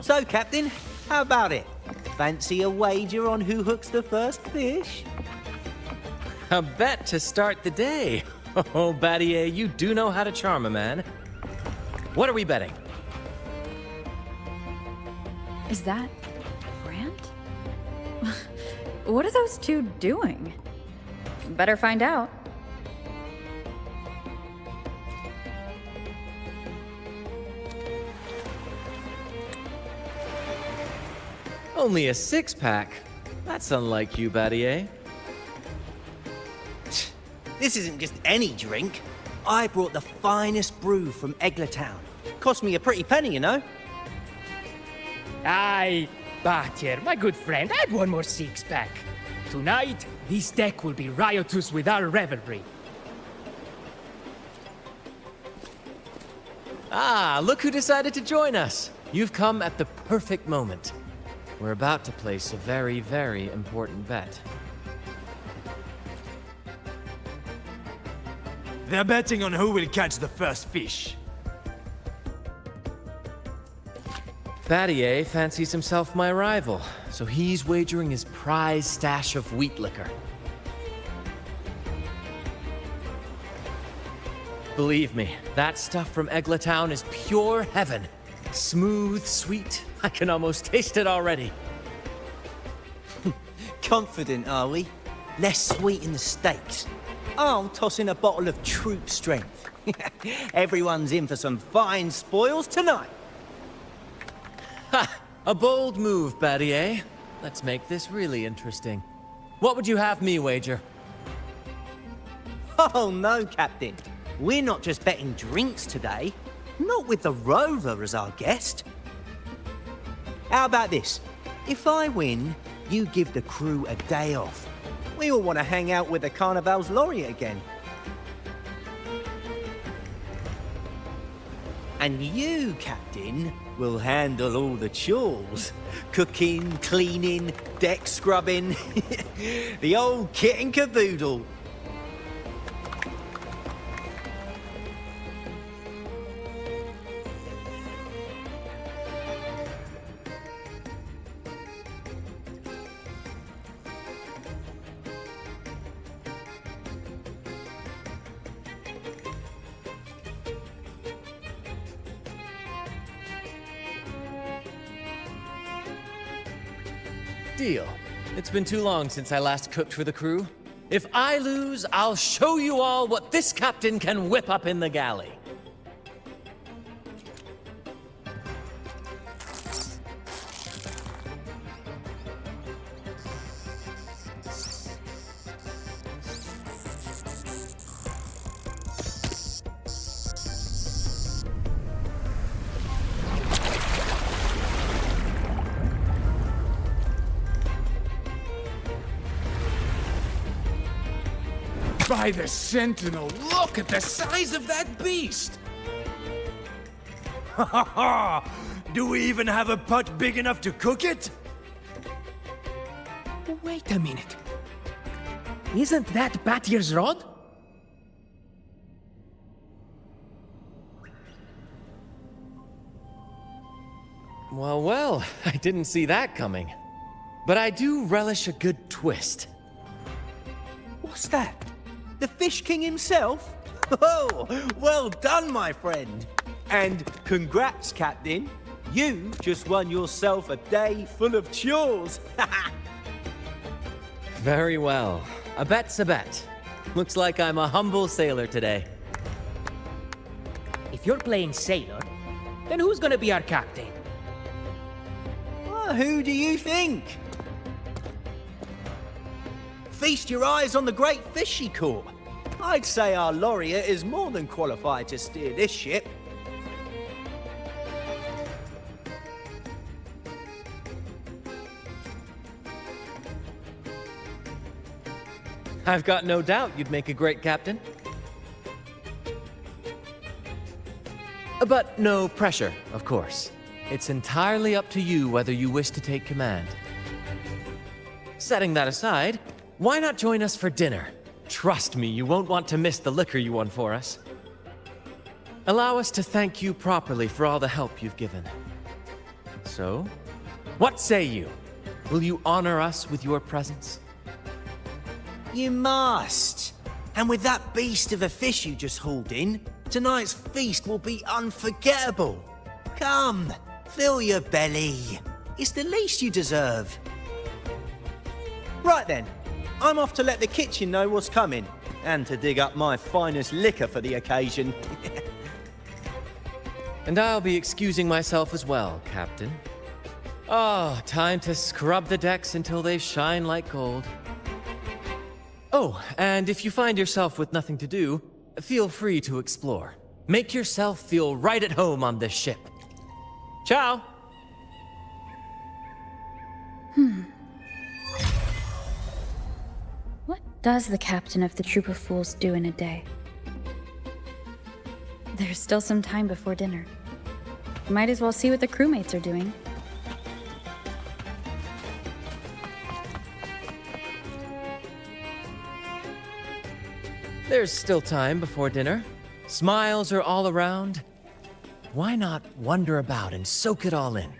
So, Captain, how about it? Fancy a wager on who hooks the first fish? A bet to start the day. Oh, Battier, you do know how to charm a man. What are we betting? Is that Brant? What are those two doing? Better find out. Only a six-pack. That's unlike you, Battier. This isn't just any drink. I brought the finest brew from Town. Cost me a pretty penny, you know. Aye, Battier, my good friend, add one more six-pack. Tonight, this deck will be riotous with our revelry. Ah, look who decided to join us. You've come at the perfect moment. We're about to place a very, very important bet. They're betting on who will catch the first fish. Battier fancies himself my rival, so he's wagering his prize stash of wheat liquor. Believe me, that stuff from Town is pure heaven. Smooth, sweet. I can almost taste it already. Confident, are we? Less sweet in the steaks. I'll toss in a bottle of troop strength. Everyone's in for some fine spoils tonight. Ha! A bold move, Battier. Let's make this really interesting. What would you have me wager? Oh no, Captain. We're not just betting drinks today. Not with the Rover as our guest. How about this? If I win, you give the crew a day off. We all want to hang out with the Carnival's laureate again. And you, Captain, will handle all the chores. Cooking, cleaning, deck scrubbing. The old kit and caboodle. Deal. It's been too long since I last cooked for the crew. If I lose, I'll show you all what this captain can whip up in the galley. By the Sentinel, look at the size of that beast! Ha ha ha! Do we even have a pot big enough to cook it? Wait a minute. Isn't that Battier's rod? Well, well, I didn't see that coming. But I do relish a good twist. What's that? The Fish King himself? Oh, well done, my friend. And congrats, Captain. You just won yourself a day full of chores. Very well. A bet's a bet. Looks like I'm a humble sailor today. If you're playing sailor, then who's gonna be our captain? Well, who do you think? Feast your eyes on the great fish she caught. I'd say our laureate is more than qualified to steer this ship. I've got no doubt you'd make a great captain. But no pressure, of course. It's entirely up to you whether you wish to take command. Setting that aside, why not join us for dinner? Trust me, you won't want to miss the liquor you won for us. Allow us to thank you properly for all the help you've given. So, what say you? Will you honor us with your presence? You must. And with that beast of a fish you just hauled in, tonight's feast will be unforgettable. Come, fill your belly. It's the least you deserve. Right then, I'm off to let the kitchen know what's coming, and to dig up my finest liquor for the occasion. And I'll be excusing myself as well, Captain. Oh, time to scrub the decks until they shine like gold. Oh, and if you find yourself with nothing to do, feel free to explore. Make yourself feel right at home on this ship. Ciao! What does the captain of the Troop of Fools do in a day? There's still some time before dinner. Might as well see what the crewmates are doing. There's still time before dinner. Smiles are all around. Why not wander about and soak it all in?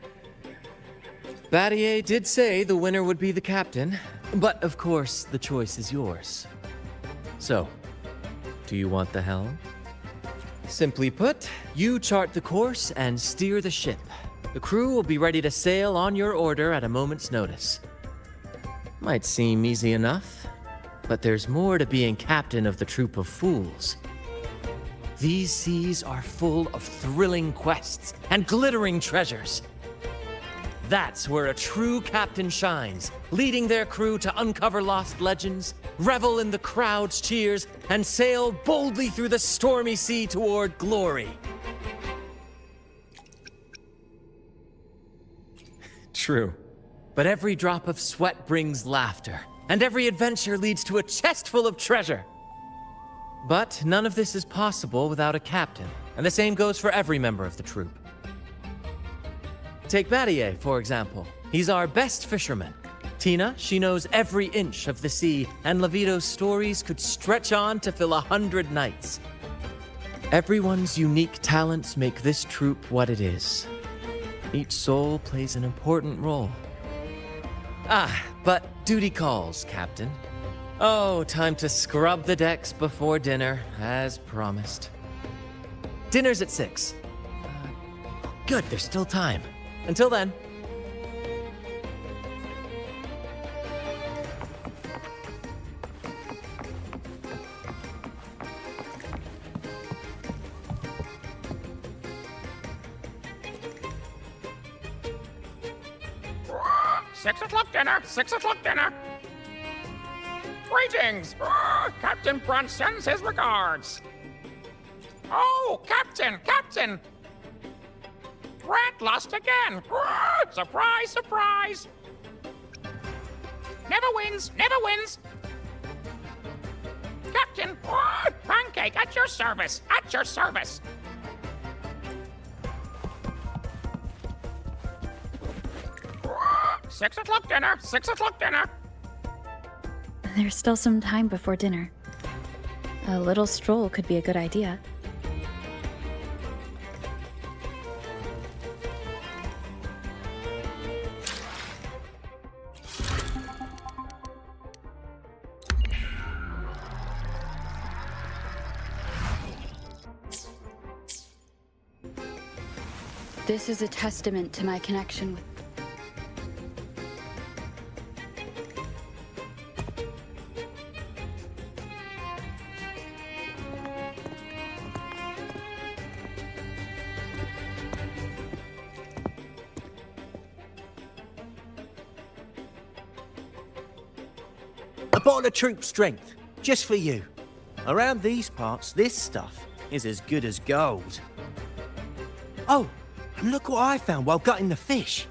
Battier did say the winner would be the captain, but of course the choice is yours. So, do you want the helm? Simply put, you chart the course and steer the ship. The crew will be ready to sail on your order at a moment's notice. Might seem easy enough, but there's more to being captain of the Troop of Fools. These seas are full of thrilling quests and glittering treasures. That's where a true captain shines, leading their crew to uncover lost legends, revel in the crowd's cheers, and sail boldly through the stormy sea toward glory. True. But every drop of sweat brings laughter, and every adventure leads to a chest full of treasure. But none of this is possible without a captain, and the same goes for every member of the troop. Take Battier, for example. He's our best fisherman. Tina, she knows every inch of the sea, and Levito's stories could stretch on to fill 100 nights. Everyone's unique talents make this troop what it is. Each soul plays an important role. Ah, but duty calls, Captain. Oh, time to scrub the decks before dinner, as promised. Dinner's at 6. Good, there's still time. Until then. Six o'clock dinner! 6 o'clock dinner! Greetings! Captain Brant sends his regards. Oh, Captain! Captain! Brant lost again! Surprise, surprise! Never wins! Never wins! Captain! Pancake at your service! At your service! Six o'clock dinner! 6 o'clock dinner! There's still some time before dinner. A little stroll could be a good idea. This is a testament to my connection with... A bottle of troop strength, just for you. Around these parts, this stuff is as good as gold. Oh, and look what I found while gutting the fish.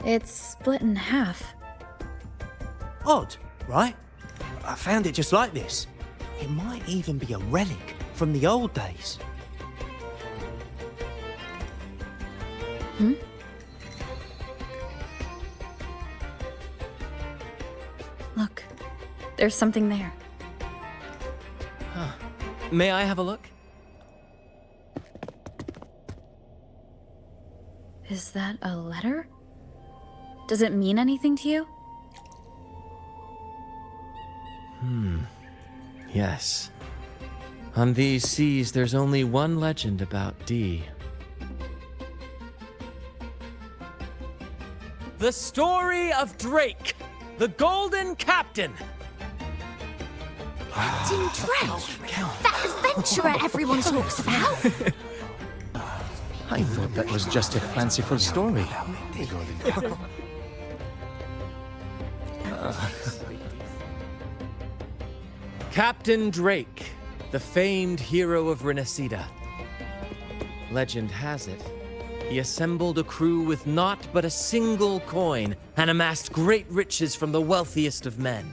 It's split in half. Odd, right? I found it just like this. It might even be a relic from the old days. Look, there's something there. May I have a look? Is that a letter? Does it mean anything to you? Yes. On these seas, there's only one legend about Dee. The story of Drake, the Golden Captain. Captain Drake? That adventurer everyone talks about? I thought that was just a fanciful story. Captain Drake, the famed hero of Renacida. Legend has it, he assembled a crew with naught but a single coin and amassed great riches from the wealthiest of men.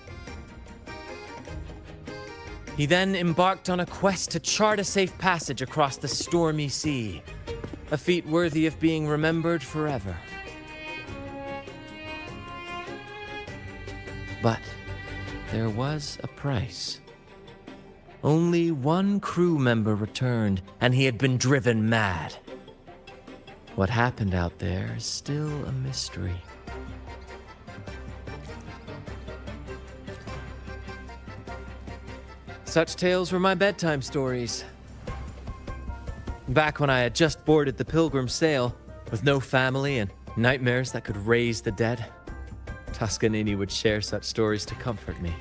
He then embarked on a quest to chart a safe passage across the stormy sea, a feat worthy of being remembered forever. But there was a price. Only one crew member returned, and he had been driven mad. What happened out there is still a mystery. Such tales were my bedtime stories. Back when I had just boarded the Pilgrim sail, with no family and nightmares that could raise the dead, Toscanini would share such stories to comfort me.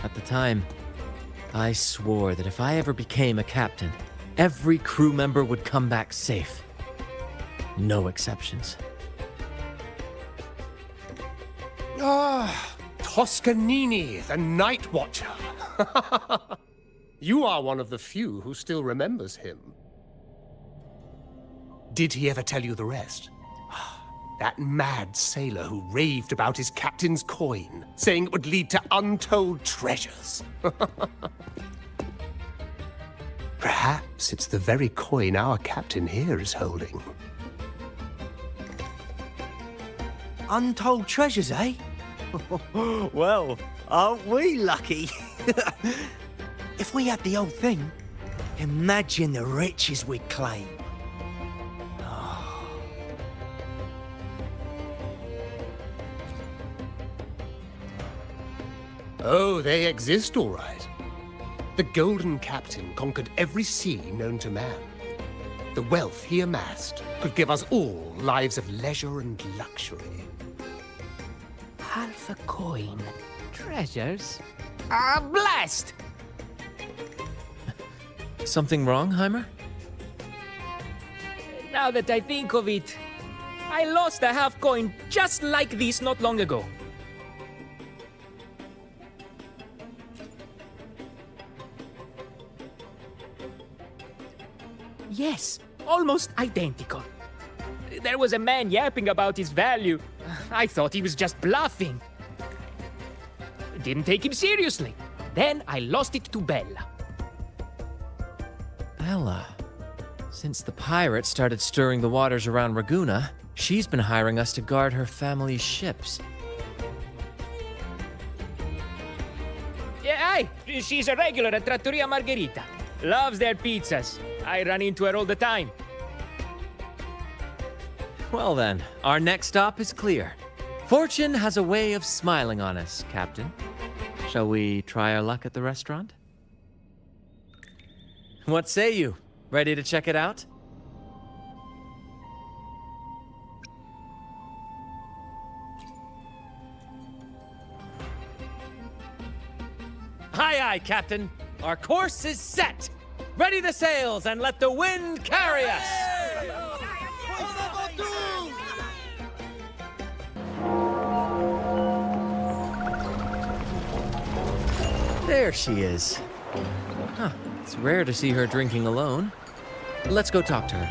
At the time, I swore that if I ever became a captain, every crew member would come back safe. No exceptions. Ah, Toscanini, the Night Watcher. You are one of the few who still remembers him. Did he ever tell you the rest? That mad sailor who raved about his captain's coin, saying it would lead to untold treasures. Perhaps it's the very coin our captain here is holding. Untold treasures, eh? Well, aren't we lucky? If we had the whole thing, imagine the riches we'd claim. Oh, they exist, all right. The Golden Captain conquered every sea known to man. The wealth he amassed could give us all lives of leisure and luxury. Half a coin. Treasures? Blast! Something wrong, Heimer? Now that I think of it, I lost a half coin just like this not long ago. Yes, almost identical. There was a man yapping about his value. I thought he was just bluffing. Didn't take him seriously. Then I lost it to Bella. Bella. Since the pirates started stirring the waters around Raguna, she's been hiring us to guard her family's ships. Yeah, aye. She's a regular at Trattoria Margherita. Loves their pizzas. I run into her all the time. Well then, our next stop is clear. Fortune has a way of smiling on us, Captain. Shall we try our luck at the restaurant? What say you? Ready to check it out? Aye, aye, Captain. Our course is set. Ready the sails and let the wind carry us. There she is. Huh, it's rare to see her drinking alone. Let's go talk to her.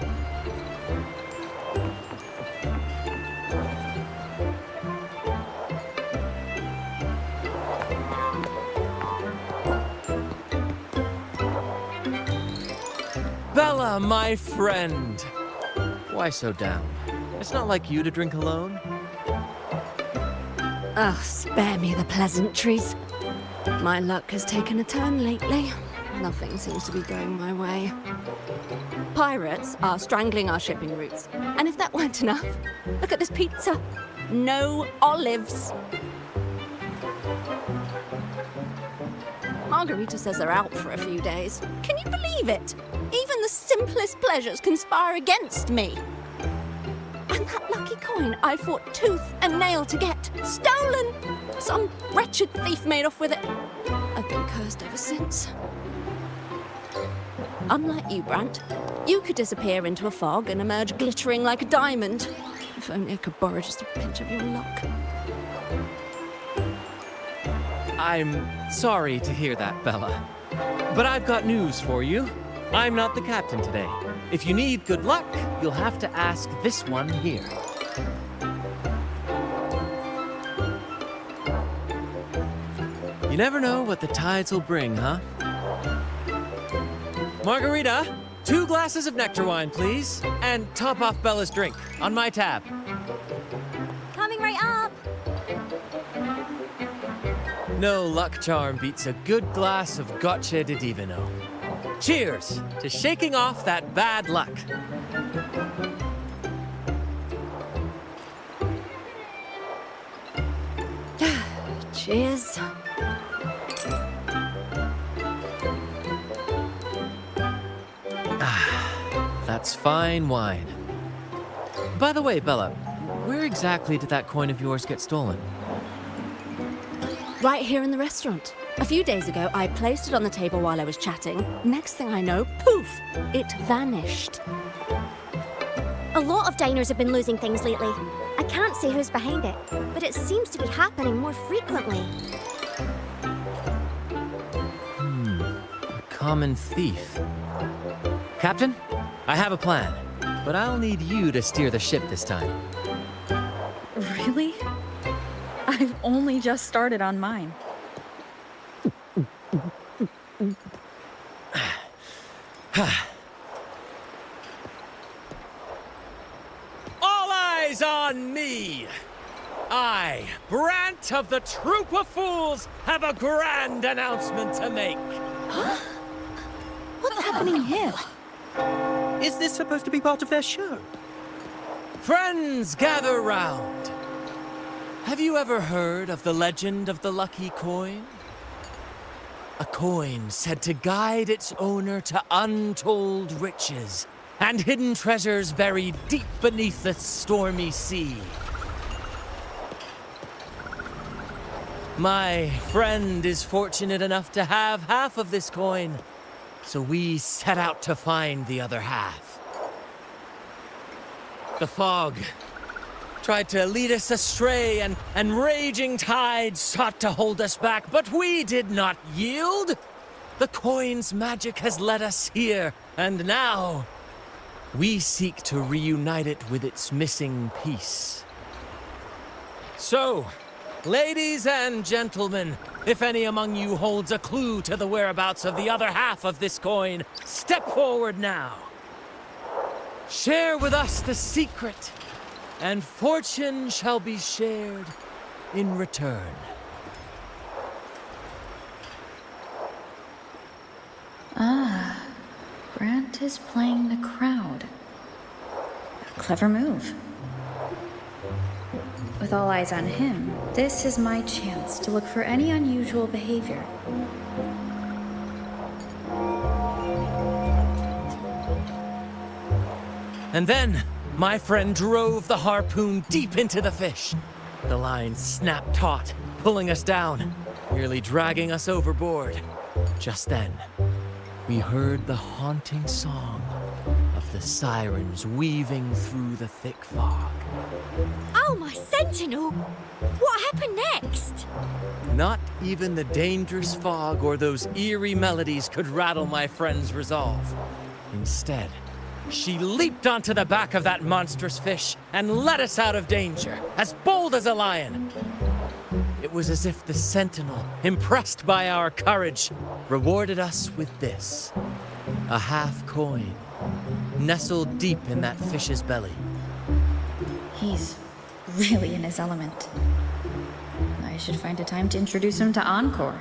Bella, my friend. Why so down? It's not like you to drink alone. Oh, spare me the pleasantries. My luck has taken a turn lately. Nothing seems to be going my way. Pirates are strangling our shipping routes. And if that weren't enough, look at this pizza. No olives. Margarita says they're out for a few days. Can you believe it? Even the simplest pleasures conspire against me. And that lucky coin I fought tooth and nail to get, stolen! Some wretched thief made off with it. I've been cursed ever since. Unlike you, Brant, you could disappear into a fog and emerge glittering like a diamond. If only I could borrow just a pinch of your luck. I'm sorry to hear that, Bella. But I've got news for you. I'm not the captain today. If you need good luck, you'll have to ask this one here. You never know what the tides will bring, huh? Margarita, 2 glasses of nectar wine, please. And top off Bella's drink on my tab. Coming right up. No luck charm beats a good glass of gocce di divino. Cheers to shaking off that bad luck. Cheers. That's fine wine. By the way, Bella, where exactly did that coin of yours get stolen? Right here in the restaurant. A few days ago, I placed it on the table while I was chatting. Next thing I know, poof, it vanished. A lot of diners have been losing things lately. I can't say who's behind it, but it seems to be happening more frequently. A common thief. Captain, I have a plan, but I'll need you to steer the ship this time. Really? I've only just started on mine. All eyes on me! I, Brant of the Troop of Fools, have a grand announcement to make. What's happening here? Is this supposed to be part of their show? Friends, gather round. Have you ever heard of the legend of the lucky coin? A coin said to guide its owner to untold riches and hidden treasures buried deep beneath the stormy sea. My friend is fortunate enough to have half of this coin, so we set out to find the other half. The fog tried to lead us astray, and raging tides sought to hold us back, but we did not yield. The coin's magic has led us here, and now we seek to reunite it with its missing piece. So, ladies and gentlemen, if any among you holds a clue to the whereabouts of the other half of this coin, step forward now. Share with us the secret, and fortune shall be shared in return. Ah, Brant is playing the crowd. A clever move. With all eyes on him, this is my chance to look for any unusual behavior. And then, my friend drove the harpoon deep into the fish. The line snapped taut, pulling us down, nearly dragging us overboard. Just then, we heard the haunting song of the sirens weaving through the thick fog. Oh, my sentinel! What happened next? Not even the dangerous fog or those eerie melodies could rattle my friend's resolve. Instead, she leaped onto the back of that monstrous fish and led us out of danger, as bold as a lion. It was as if the sentinel, impressed by our courage, rewarded us with this: a half coin, nestled deep in that fish's belly. He's really in his element. I should find a time to introduce him to Encore.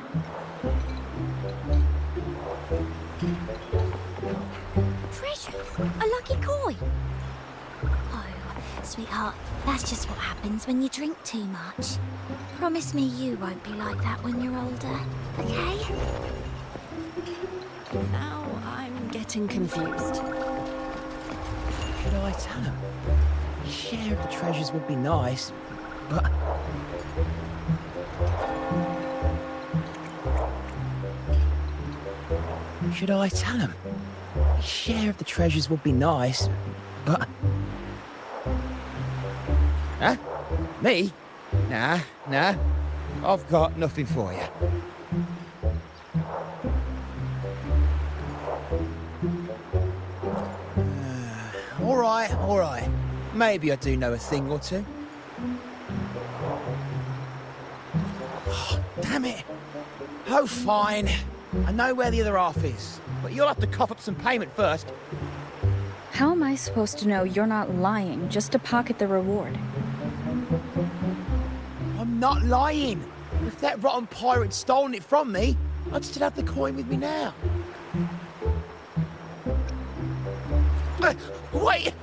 sweetheart. That's just what happens when you drink too much. Promise me you won't be like that when you're older, okay? Now I'm getting confused. Should I tell him? Share of the treasures would be nice, but... Should I tell him? Share of the treasures would be nice, but... Huh? Me? Nah. I've got nothing for you. All right. Maybe I do know a thing or two. Oh, damn it. Oh, fine. I know where the other half is, but you'll have to cough up some payment first. How am I supposed to know you're not lying just to pocket the reward? I'm not lying. If that rotten pirate'd stolen it from me, I'd still have the coin with me now. Wait!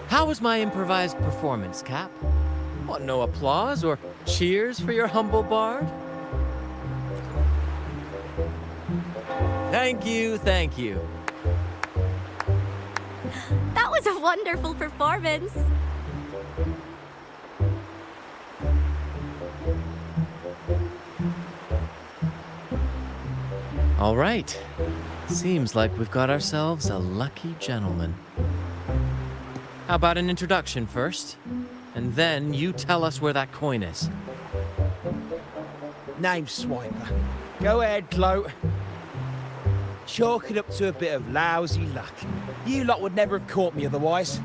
How was my improvised performance, Cap? Want no applause or cheers for your humble bard? Thank you. That was a wonderful performance. All right. Seems like we've got ourselves a lucky gentleman. How about an introduction first? And then you tell us where that coin is. Name's Swiper. Go ahead, gloat. Chalk it up to a bit of lousy luck. You lot would never have caught me otherwise.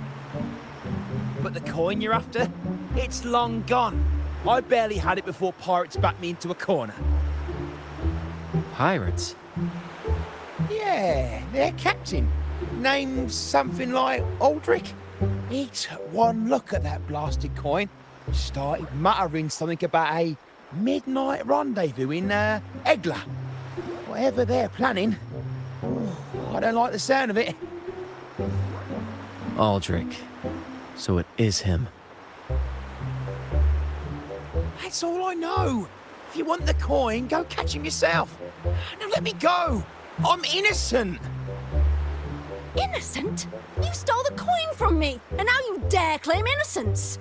But the coin you're after? It's long gone. I barely had it before pirates backed me into a corner. Pirates? Yeah, their captain. Named something like Aldrich. He took one look at that blasted coin, started muttering something about a midnight rendezvous in Egla. Whatever they're planning. I don't like the sound of it. Aldrich. So it is him. That's all I know. If you want the coin, go catch him yourself. Now let me go. I'm innocent. Innocent? You stole the coin from me, and now you dare claim innocence.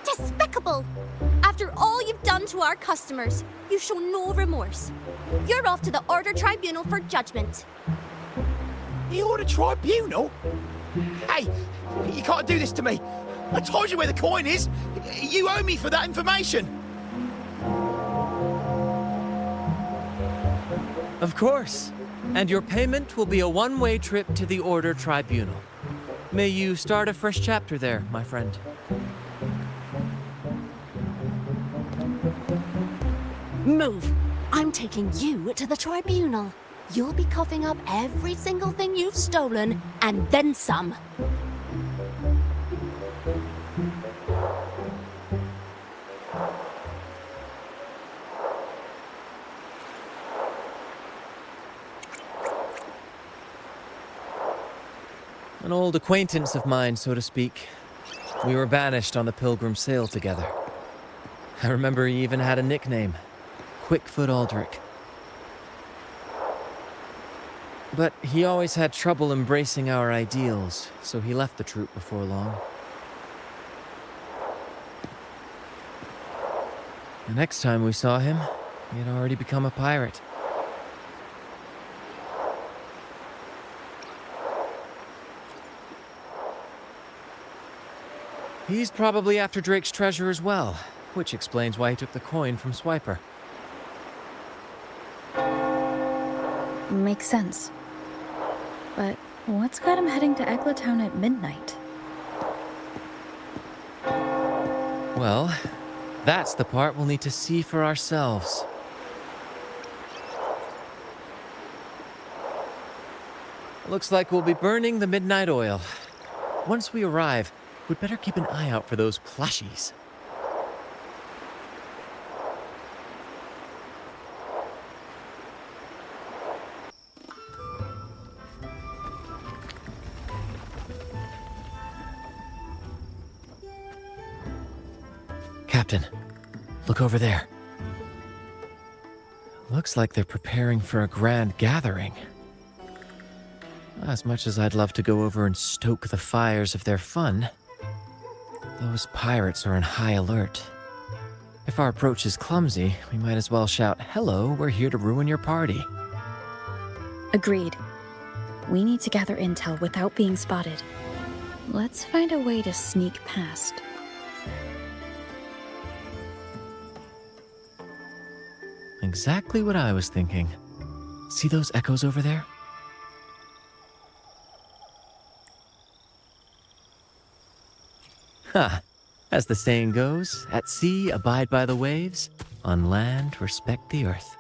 Despicable! After all you've done to our customers, you show no remorse. You're off to the Order Tribunal for judgment. The Order Tribunal? Hey, you can't do this to me. I told you where the coin is. You owe me for that information. Of course. And your payment will be a one-way trip to the Order Tribunal. May you start a fresh chapter there, my friend. Move. I'm taking you to the tribunal. You'll be coughing up every single thing you've stolen, and then some. An old acquaintance of mine, so to speak. We were banished on the Pilgrim sail together. I remember he even had a nickname, Quickfoot Aldrich. But he always had trouble embracing our ideals, so he left the troop before long. The next time we saw him, he had already become a pirate. He's probably after Drake's treasure as well, which explains why he took the coin from Swiper. Makes sense. But what's got him heading to Egla Town at midnight? Well, that's the part we'll need to see for ourselves. Looks like we'll be burning the midnight oil. Once we arrive, we'd better keep an eye out for those plushies. Captain, look over there. Looks like they're preparing for a grand gathering. As much as I'd love to go over and stoke the fires of their fun, those pirates are in high alert. If our approach is clumsy, we might as well shout, "Hello, we're here to ruin your party." Agreed. We need to gather intel without being spotted. Let's find a way to sneak past. Exactly what I was thinking. See those echoes over there? Ha! As the saying goes, at sea abide by the waves, on land respect the earth.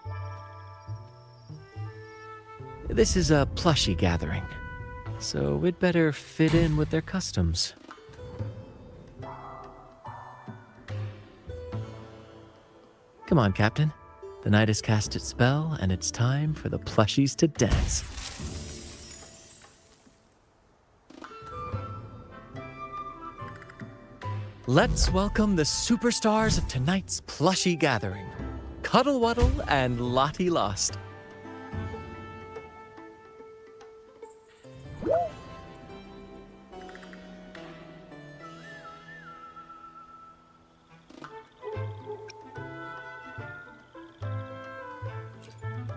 This is a plushie gathering, so we'd better fit in with their customs. Come on, Captain. The night has cast its spell, and it's time for the plushies to dance. Let's welcome the superstars of tonight's plushie gathering, Cuddle Wuddle and Lottie Lost.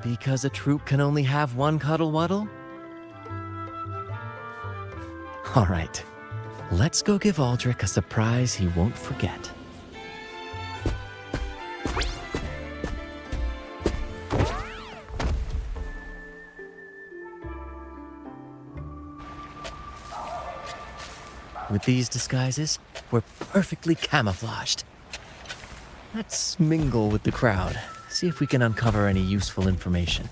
Because a troop can only have one Cuddle Wuddle? All right, let's go give Aldrich a surprise he won't forget. With these disguises, we're perfectly camouflaged. Let's mingle with the crowd. See if we can uncover any useful information.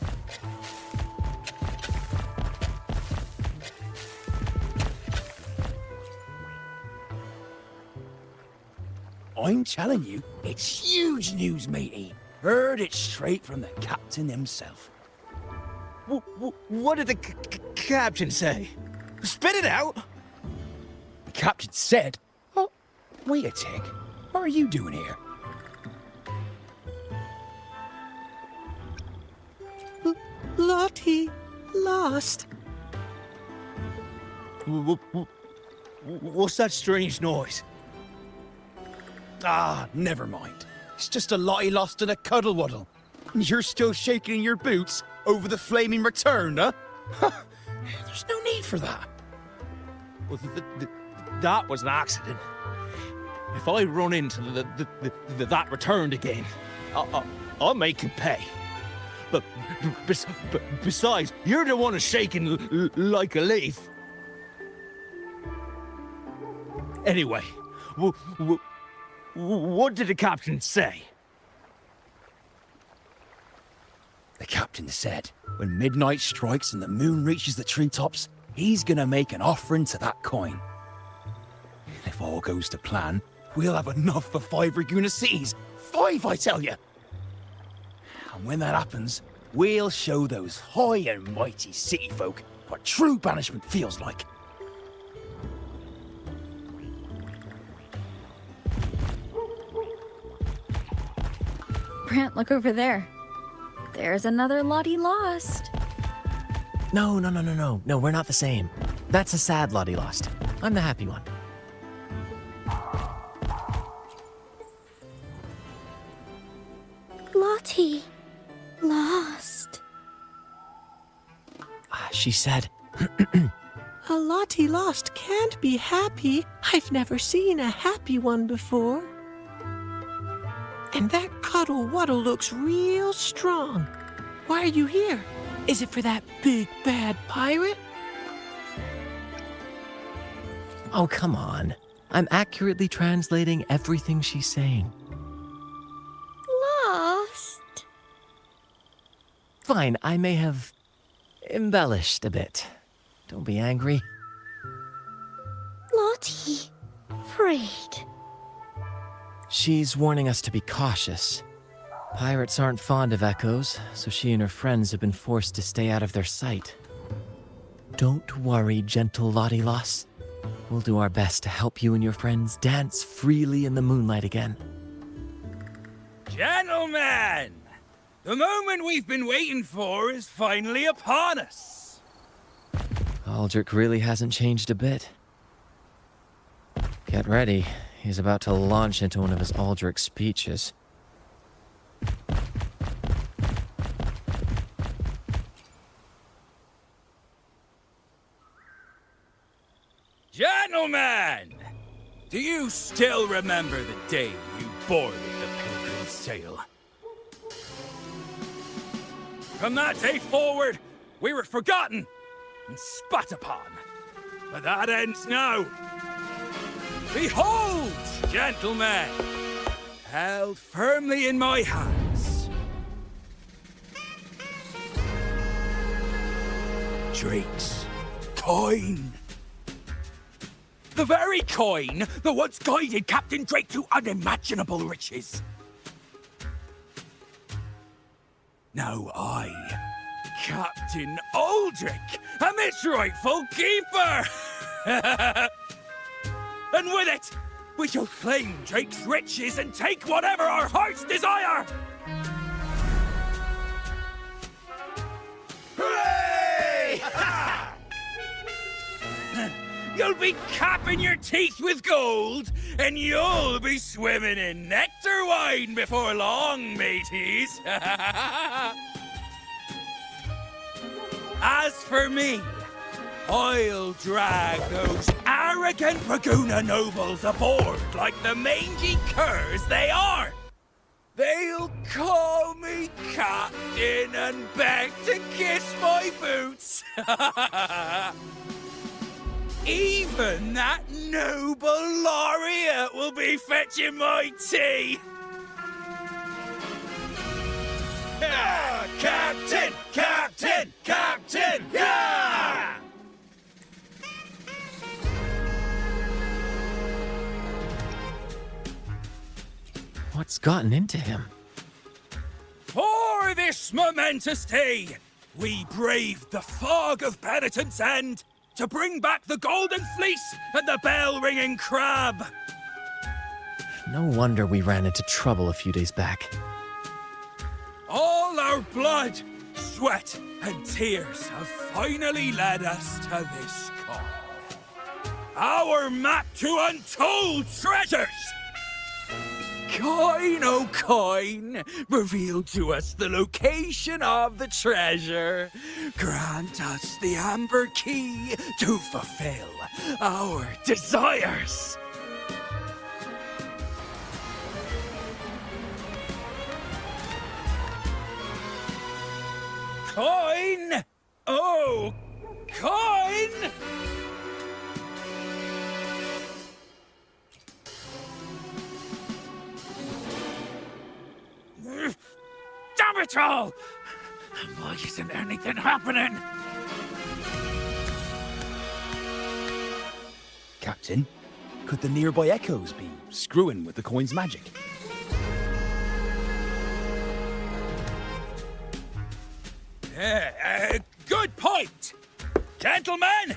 I'm telling you, it's huge news, matey. Heard it straight from the captain himself. What did the captain say? Spit it out! The captain said... Oh, wait a tick. What are you doing here? Lottie Lost. What's that strange noise? Ah, never mind. It's just a Lottie Lost and a Cuddle Wuddle. And you're still shaking in your boots over the flaming return, huh? There's no need for that. Well, that was an accident. If I run into that returned again, I'll make you pay. But besides, you're the one who's shaking like a leaf. Anyway, what did the captain say? The captain said, when midnight strikes and the moon reaches the treetops, he's gonna make an offering to that coin. If all goes to plan, we'll have enough for 5 Reguna cities. 5, I tell you! And when that happens, we'll show those high and mighty city folk what true banishment feels like. Brant, look over there. There's another Lottie Lost. No, we're not the same. That's a sad Lottie Lost. I'm the happy one. Lottie Lost. She said... A Lottie Lost can't be happy. I've never seen a happy one before. And that Cuddle Wuddle looks real strong. Why are you here? Is it for that big bad pirate? Oh, come on. I'm accurately translating everything she's saying. Lost. Fine, I may have embellished a bit. Don't be angry. Lottie. Afraid. She's warning us to be cautious. Pirates aren't fond of echoes, so she and her friends have been forced to stay out of their sight. Don't worry, gentle Lottie Loss. We'll do our best to help you and your friends dance freely in the moonlight again. Gentlemen! The moment we've been waiting for is finally upon us. Aldrich really hasn't changed a bit. Get ready. He's about to launch into one of his Aldrich speeches. Gentlemen! Do you still remember the day you boarded the Pilgrim's Sail? From that day forward, we were forgotten and spat upon. But that ends now. Behold, gentlemen, held firmly in my hands, Drake's coin. The very coin that once guided Captain Drake to unimaginable riches. Now I, Captain Aldrich, am its rightful keeper! And with it, we shall claim Drake's riches and take whatever our hearts desire! Hooray! You'll be capping your teeth with gold, and you'll be swimming in nectar wine before long, mateys. As for me, I'll drag those arrogant Braguna nobles aboard like the mangy curs they are. They'll call me captain and beg to kiss my boots. Even that noble laureate will be fetching my tea. Captain! Captain! Captain! Yeah! What's gotten into him? For this momentous day, we braved the fog of penitence and to bring back the golden fleece and the bell-ringing crab. No wonder we ran into trouble a few days back. All our blood, sweat, and tears have finally led us to this call. Our map to untold treasures! Coin, oh coin, reveal to us the location of the treasure. Grant us the amber key to fulfill our desires. Coin! Oh, coin! Damn it all! Why isn't anything happening? Captain, could the nearby echoes be screwing with the coin's magic? Good point! Gentlemen,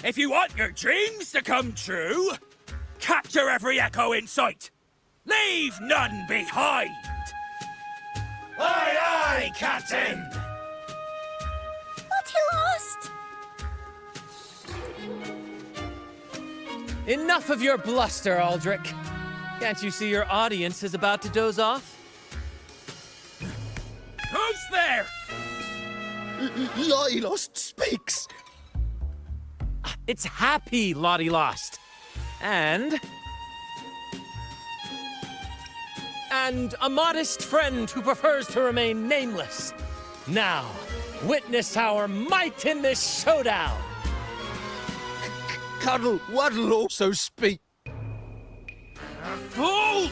if you want your dreams to come true, capture every echo in sight. Leave none behind! Aye, aye, Captain! Lottie Lost! Enough of your bluster, Aldrich. Can't you see your audience is about to doze off? Who's there? Lottie Lost speaks. It's Happy Lottie Lost. And a modest friend who prefers to remain nameless. Now, witness our might in this showdown. Cuddle Waddle also speak. Fool!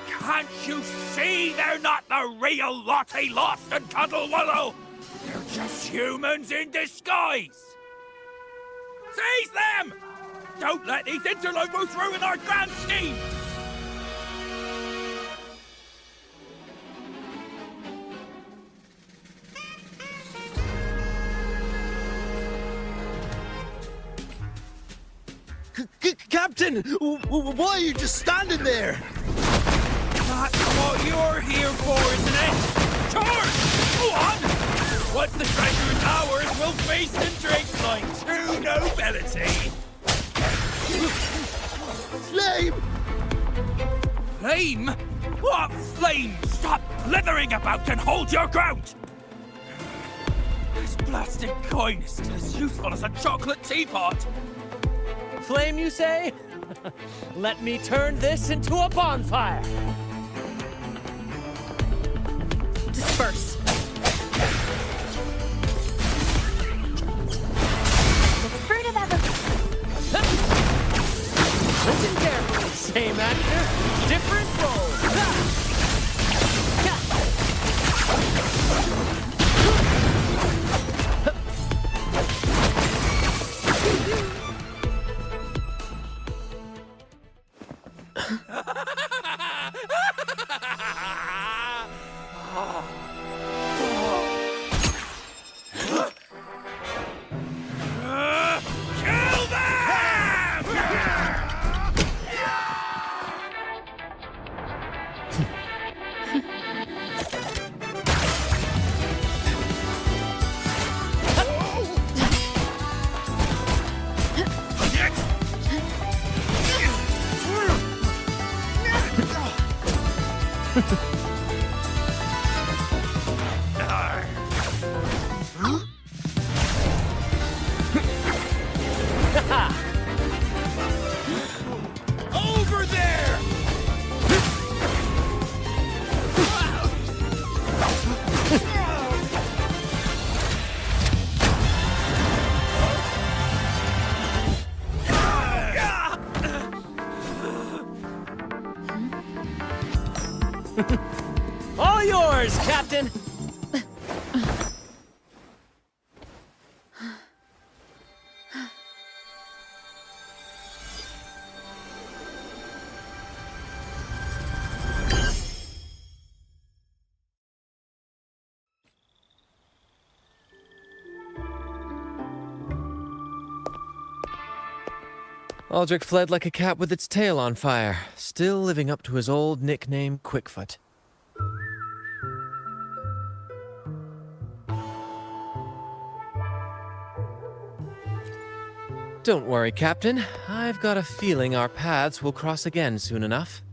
Can't you see they're not the real Lottie Lost and Cuddle Wallow? They're just humans in disguise. Seize them! Don't let these interlopers ruin our grand scheme! Captain, why are you just standing there? That's what you're here for, isn't it? Charge! Go on! Once the treasure is ours, we'll feast and drink like true nobility. Flame! Flame? What flame? Stop blithering about and hold your ground! This blasted coin is still as useful as a chocolate teapot. Flame, you say? Let me turn this into a bonfire! Disperse. The fruit of ever... Listen carefully. Same actor, different role. Kill them! Over there! All yours, Captain! Aldrich fled like a cat with its tail on fire, still living up to his old nickname, Quickfoot. Don't worry, Captain. I've got a feeling our paths will cross again soon enough.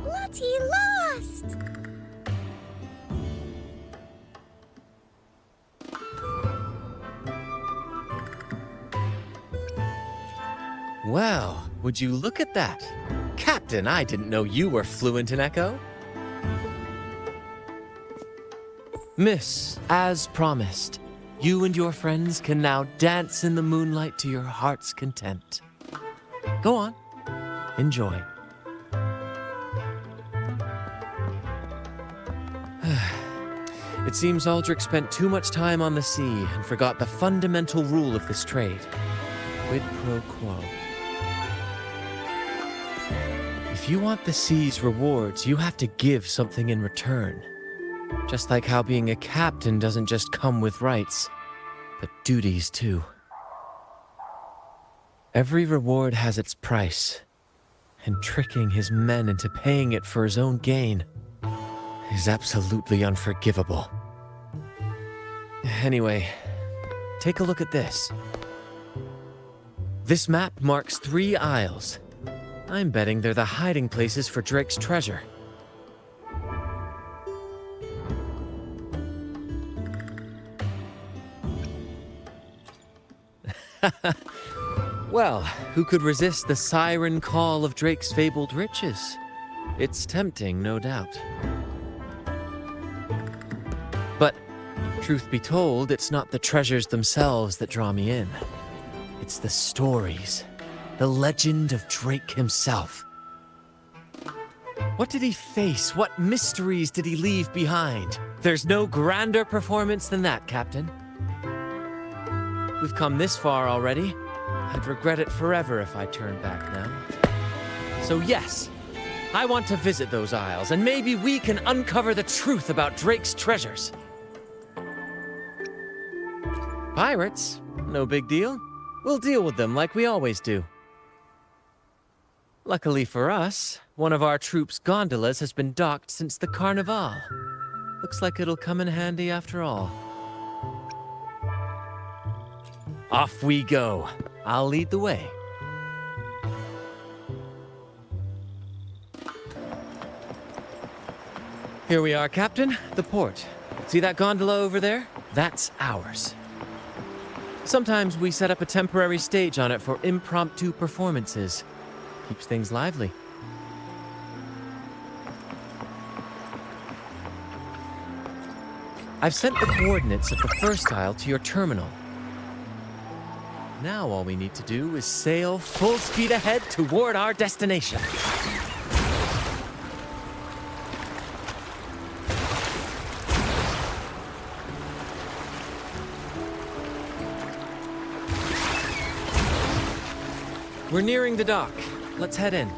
Bloody lost! Well, would you look at that? Captain, I didn't know you were fluent in Echo. Miss, as promised, you and your friends can now dance in the moonlight to your heart's content. Go on, enjoy. It seems Aldrich spent too much time on the sea and forgot the fundamental rule of this trade. Quid pro quo. If you want the sea's rewards, you have to give something in return. Just like how being a captain doesn't just come with rights, but duties too. Every reward has its price, and tricking his men into paying it for his own gain is absolutely unforgivable. Anyway, take a look at this. This map marks 3 isles. I'm betting they're the hiding places for Drake's treasure. Well, who could resist the siren call of Drake's fabled riches? It's tempting, no doubt. But, truth be told, it's not the treasures themselves that draw me in. It's the stories, the legend of Drake himself. What did he face? What mysteries did he leave behind? There's no grander performance than that, Captain. We've come this far already. I'd regret it forever if I turned back now. So yes, I want to visit those isles, and maybe we can uncover the truth about Drake's treasures. Pirates? No big deal. We'll deal with them like we always do. Luckily for us, one of our troops' gondolas has been docked since the Carnival. Looks like it'll come in handy after all. Off we go. I'll lead the way. Here we are, Captain. The port. See that gondola over there? That's ours. Sometimes we set up a temporary stage on it for impromptu performances. Keeps things lively. I've sent the coordinates of the first isle to your terminal. Now all we need to do is sail full speed ahead toward our destination. We're nearing the dock. Let's head in.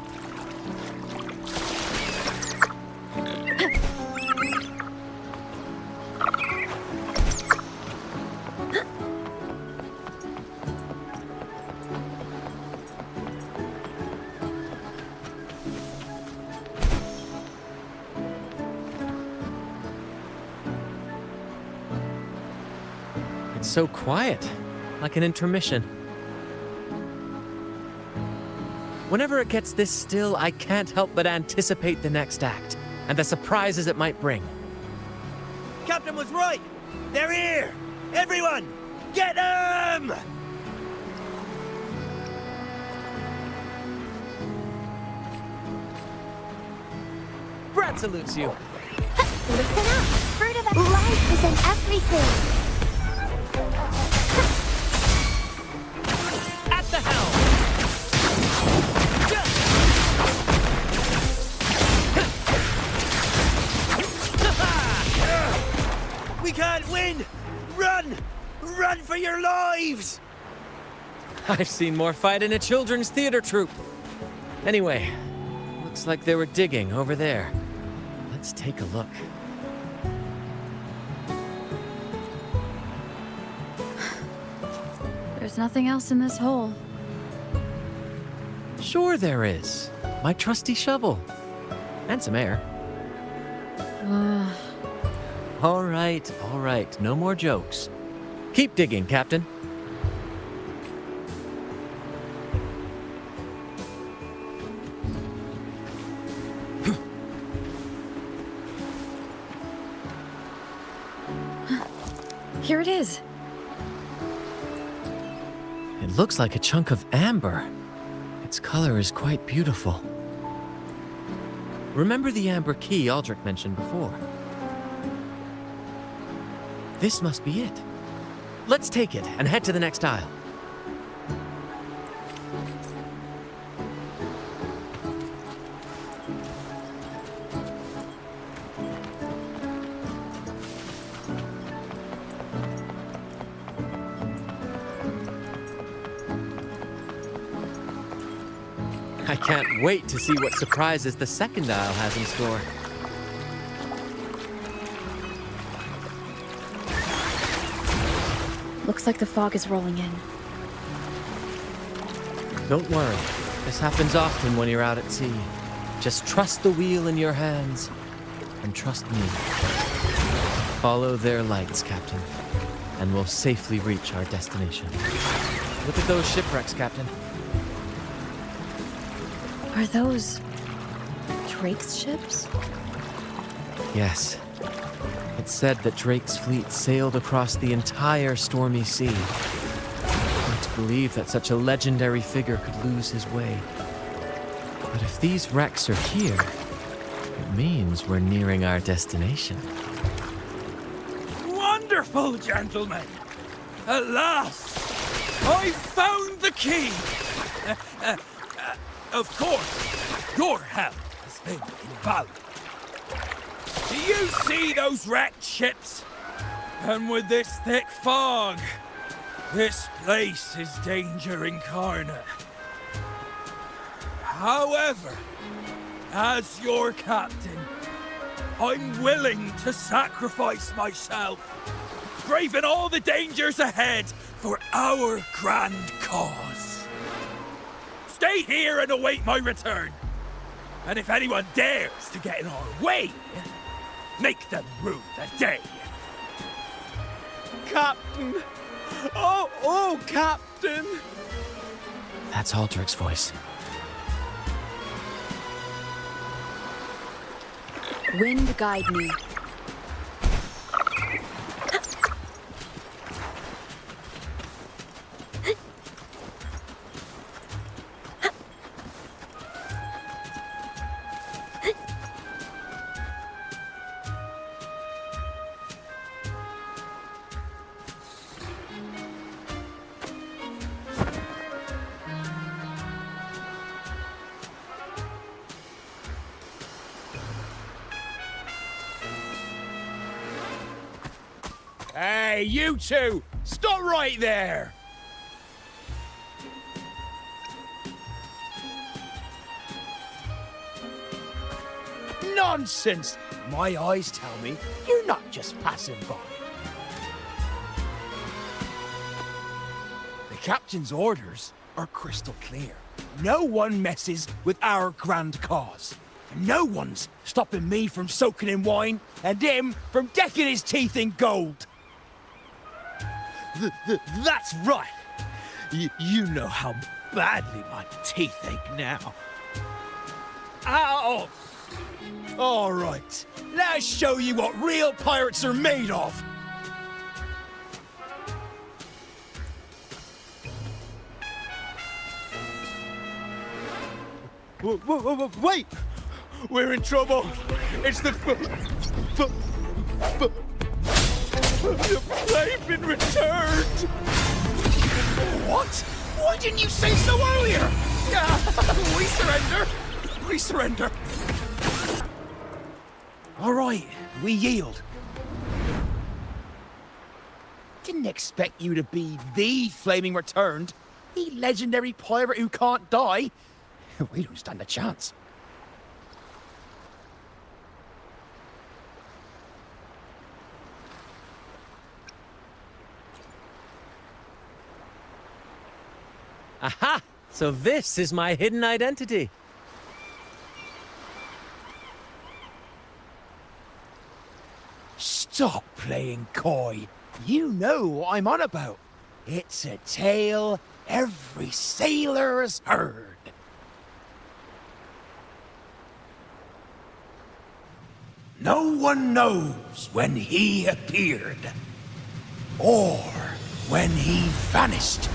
It's so quiet, like an intermission. Whenever it gets this still, I can't help but anticipate the next act, and the surprises it might bring. Captain was right! They're here! Everyone, get them! Brant salutes you. Listen up! Fruit of life is in everything! At the helm! We can't win! Run! Run for your lives! I've seen more fight in a children's theater troupe. Anyway, looks like they were digging over there. Let's take a look. There's nothing else in this hole. Sure there is. My trusty shovel. And some air. All right. No more jokes. Keep digging, Captain. Here it is. It looks like a chunk of amber. Its color is quite beautiful. Remember the amber key Aldrich mentioned before? This must be it. Let's take it and head to the next aisle. I can't wait to see what surprises the second aisle has in store. Looks like the fog is rolling in. Don't worry. This happens often when you're out at sea. Just trust the wheel in your hands, and trust me. Follow their lights, Captain, and we'll safely reach our destination. Look at those shipwrecks, Captain. Are those Drake's ships? Yes. It's said that Drake's fleet sailed across the entire stormy sea. Hard to believe that such a legendary figure could lose his way. But if these wrecks are here, it means we're nearing our destination. Wonderful, gentlemen! At last, I found the key! Of course, your help has invaluable. Do you see those wrecked ships? And with this thick fog, this place is danger incarnate. However, as your captain, I'm willing to sacrifice myself, braving all the dangers ahead for our grand cause. Stay here and await my return. And if anyone dares to get in our way, make them rue the day. Captain! Oh, Captain! That's Aldrich's voice. Wind guide me. Hey, you two! Stop right there! Nonsense! My eyes tell me you're not just passing by. The captain's orders are crystal clear. No one messes with our grand cause. No one's stopping me from soaking in wine and him from decking his teeth in gold. That's right. You know how badly my teeth ache now. Ow! All right, let's show you what real pirates are made of. Wait! We're in trouble. It's the they've been returned. What? Why didn't you say so earlier? We surrender. We surrender. All right, we yield. Didn't expect you to be the Flaming Returned, the legendary pirate who can't die. We don't stand a chance. Aha! So this is my hidden identity. Stop playing coy. You know what I'm on about. It's a tale every sailor has heard. No one knows when he appeared, or when he vanished.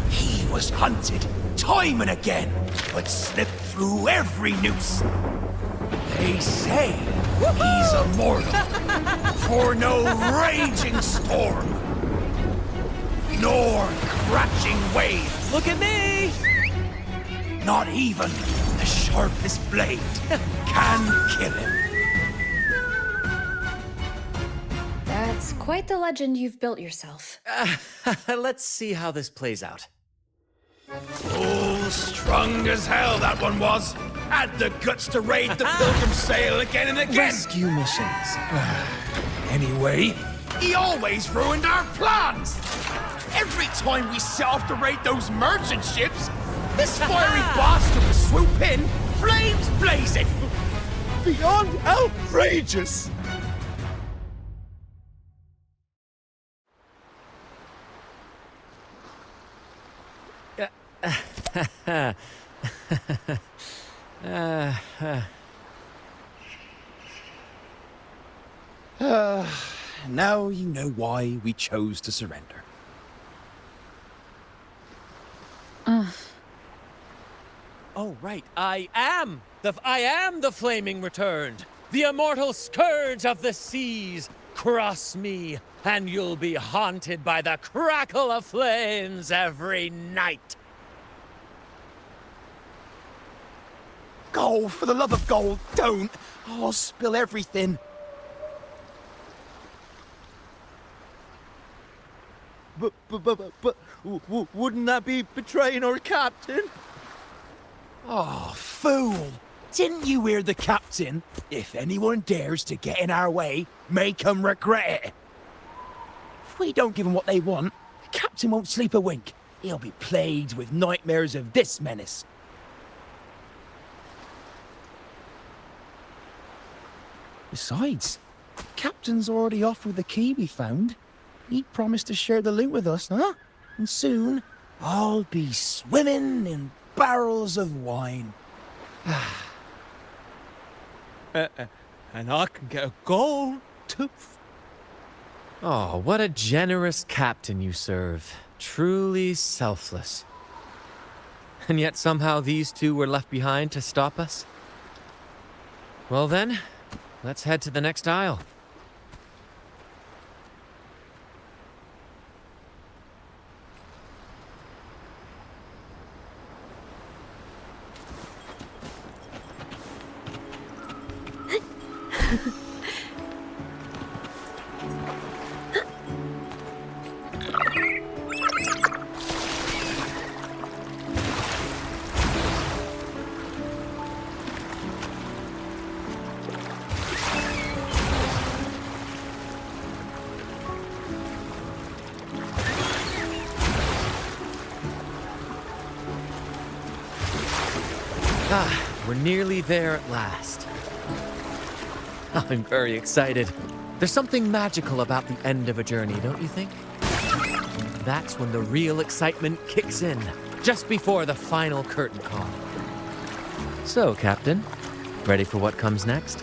He was hunted time and again, but slipped through every noose. They say he's immortal, for no raging storm, nor crashing wave. Look at me! Not even the sharpest blade can kill him. That's quite the legend you've built yourself. Let's see how this plays out. Oh, strong as hell that one was. Had the guts to raid the Pilgrim Sail again and again. Rescue missions. Anyway, he always ruined our plans. Every time we set off to raid those merchant ships, this fiery bastard would swoop in, flames blazing. Beyond outrageous. Now you know why we chose to surrender. Oh, right. I am the Flaming Returned, the immortal scourge of the seas. Cross me, and you'll be haunted by the crackle of flames every night. gold, for the love of gold, don't! I'll spill everything. But wouldn't that be betraying our captain? Oh, fool! Didn't you hear the captain? If anyone dares to get in our way, make 'em regret it. If we don't give 'em what they want, the captain won't sleep a wink. He'll be plagued with nightmares of this menace. Besides, the captain's already offered the key we found. He promised to share the loot with us, huh? And soon, I'll be swimming in barrels of wine. And I can get a gold tooth. Oh, what a generous captain you serve. Truly selfless. And yet somehow these two were left behind to stop us? Well then, let's head to the next aisle. We're nearly there at last. I'm very excited. There's something magical about the end of a journey, don't you think? That's when the real excitement kicks in, just before the final curtain call. So, Captain, ready for what comes next?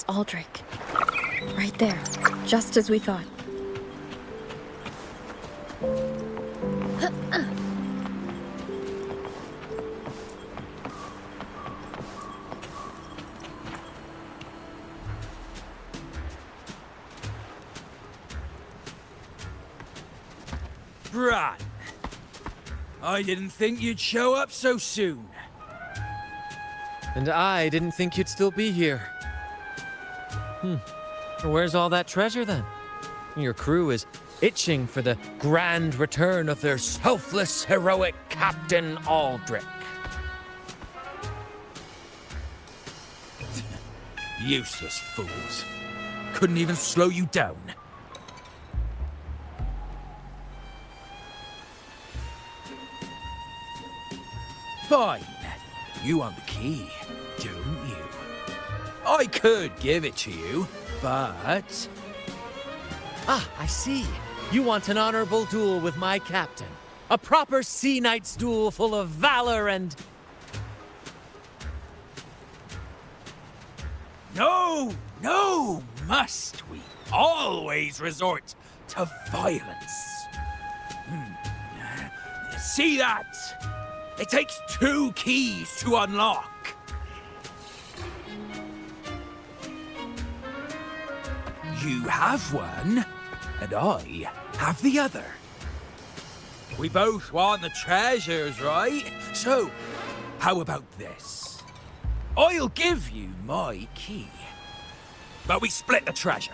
Aldrich. Right there, just as we thought. Brant, I didn't think you'd show up so soon. And I didn't think you'd still be here. Where's all that treasure then? Your crew is itching for the grand return of their selfless, heroic Captain Aldrich. Useless fools. Couldn't even slow you down. Fine. You want the key, don't you? I could give it to you, but... Ah, I see. You want an honorable duel with my captain. A proper sea knight's duel full of valor and... No, must we always resort to violence? See that? It takes 2 keys to unlock. You have one, and I have the other. We both want the treasures, right? So, how about this? I'll give you my key, but we split the treasure.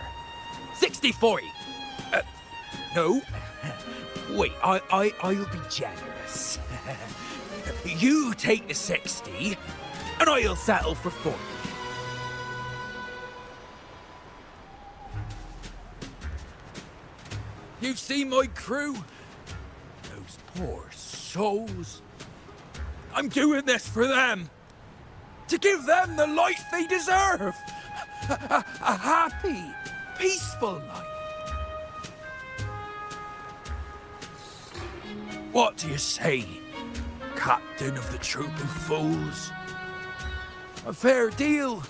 60-40. No. Wait, I'll be generous. You take the 60, and I'll settle for 40. You've seen my crew? Those poor souls. I'm doing this for them. To give them the life they deserve. A happy, peaceful life. What do you say, Captain of the Troop of Fools? A fair deal.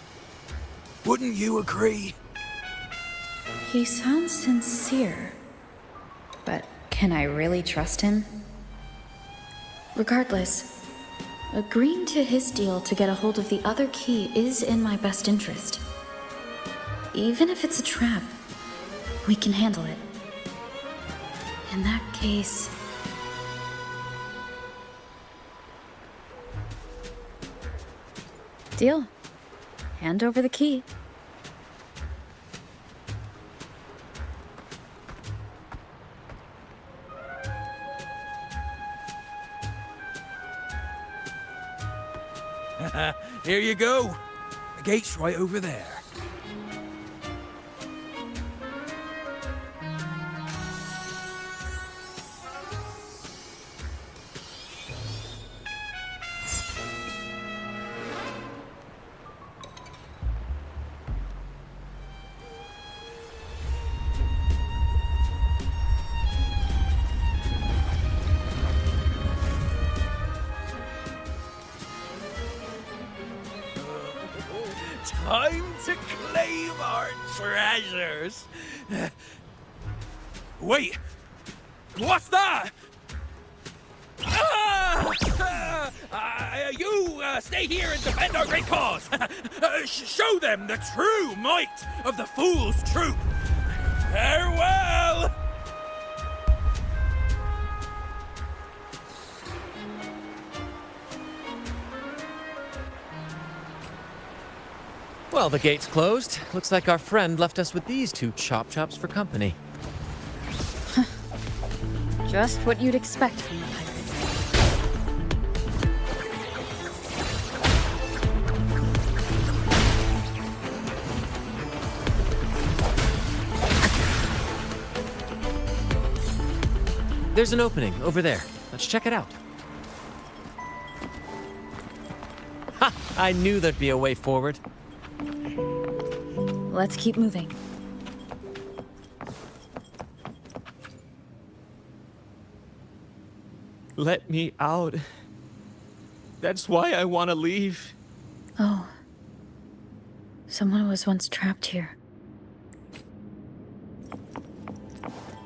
Wouldn't you agree? He sounds sincere. But can I really trust him? Regardless, agreeing to his deal to get a hold of the other key is in my best interest. Even if it's a trap, we can handle it. In that case... Deal. Hand over the key. Here you go. The gate's right over there. Time to claim our treasures. Wait, what's that? You stay here and defend our great cause. Show them the true might of the Fool's Troop. Farewell. Well, the gate's closed. Looks like our friend left us with these two chop chops for company. Just what you'd expect from the pirate. There's an opening over there. Let's check it out. Ha! I knew there'd be a way forward. Let's keep moving. Let me out. That's why I want to leave. Oh. Someone was once trapped here.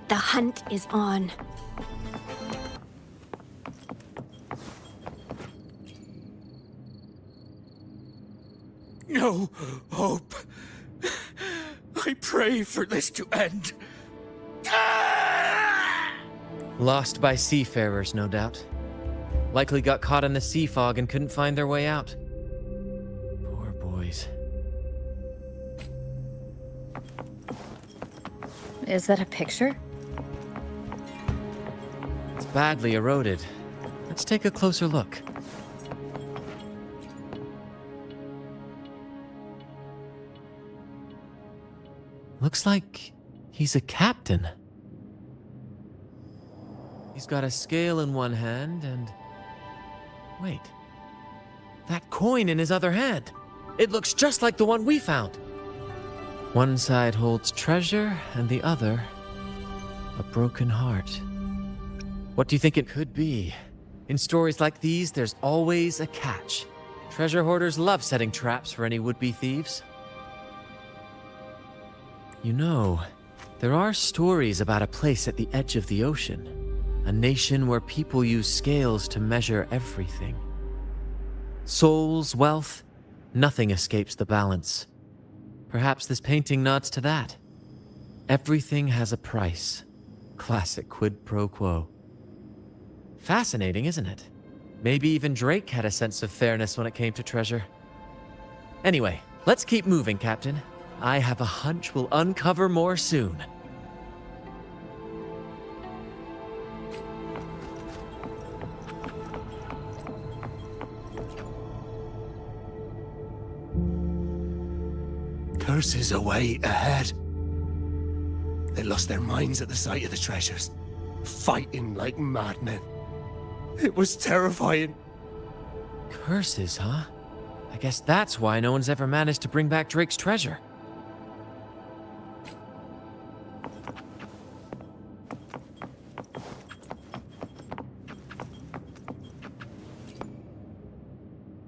The hunt is on. No hope. I pray for this to end. Lost by seafarers, no doubt. Likely got caught in the sea fog and couldn't find their way out. Poor boys. Is that a picture? It's badly eroded. Let's take a closer look. Looks like he's a captain. He's got a scale in one hand and... Wait. That coin in his other hand. It looks just like the one we found. One side holds treasure and the other... a broken heart. What do you think it could be? In stories like these, there's always a catch. Treasure hoarders love setting traps for any would-be thieves. You know, there are stories about a place at the edge of the ocean. A nation where people use scales to measure everything. Souls, wealth, nothing escapes the balance. Perhaps this painting nods to that. Everything has a price. Classic quid pro quo. Fascinating, isn't it? Maybe even Drake had a sense of fairness when it came to treasure. Anyway, let's keep moving, Captain. I have a hunch we'll uncover more soon. Curses await ahead. They lost their minds at the sight of the treasures, fighting like madmen. It was terrifying. Curses, huh? I guess that's why no one's ever managed to bring back Drake's treasure.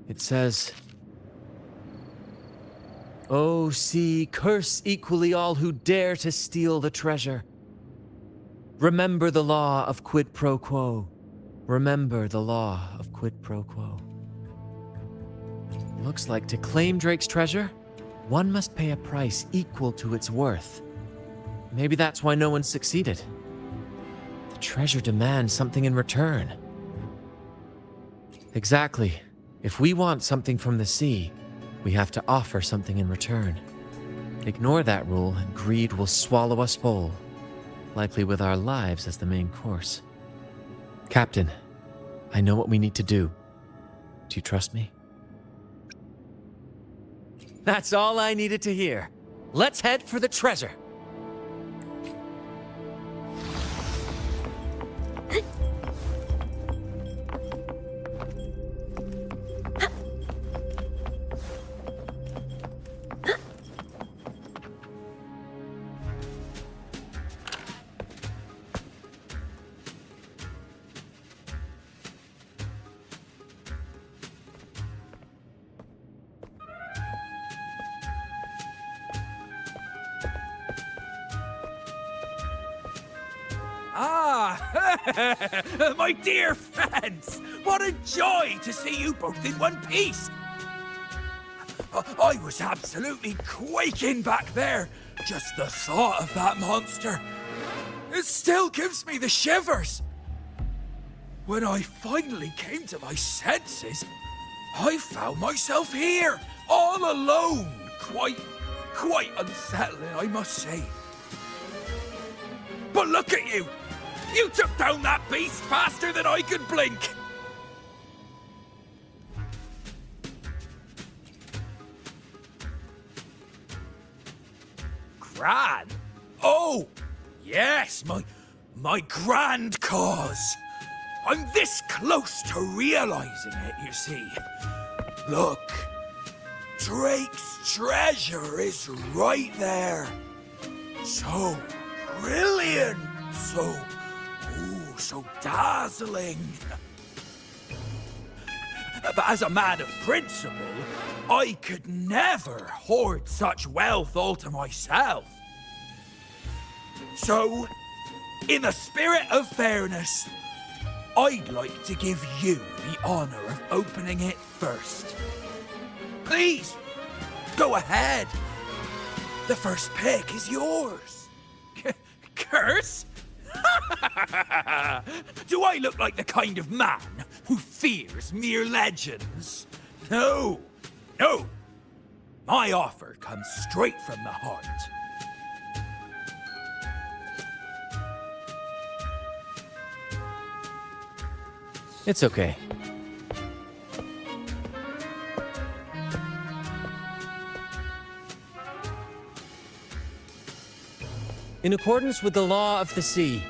It says, "O sea, curse equally all who dare to steal the treasure. Remember the law of quid pro quo. Remember the law of quid pro quo." Looks like to claim Drake's treasure, one must pay a price equal to its worth. Maybe that's why no one succeeded. The treasure demands something in return. Exactly. If we want something from the sea, we have to offer something in return. Ignore that rule and greed will swallow us whole, likely with our lives as the main course. Captain, I know what we need to do. Do you trust me? That's all I needed to hear. Let's head for the treasure. My dear friends! What a joy to see you both in one piece! I was absolutely quaking back there. Just the thought of that monster. It still gives me the shivers. When I finally came to my senses, I found myself here, all alone. Quite unsettling, I must say. But look at you! You took down that beast faster than I could blink! Gran? Oh! Yes, my grand cause! I'm this close to realizing it, you see. Look, Drake's treasure is right there. So brilliant, so dazzling. But as a man of principle, I could never hoard such wealth all to myself. So, in the spirit of fairness, I'd like to give you the honor of opening it first. Please, go ahead. The first pick is yours. Curse? Do I look like the kind of man who fears mere legends? No. My offer comes straight from the heart. It's okay. In accordance with the law of the sea,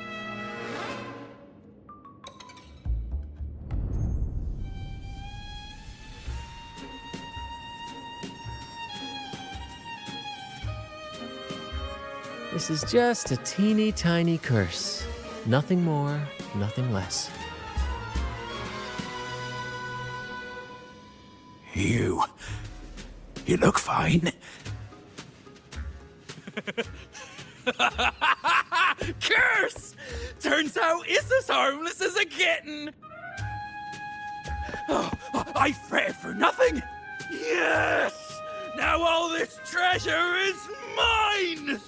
this is just a teeny tiny curse. Nothing more, nothing less. You look fine. Curse! Turns out it's as harmless as a kitten. Oh, I fretted for nothing. Yes! Now all this treasure is mine!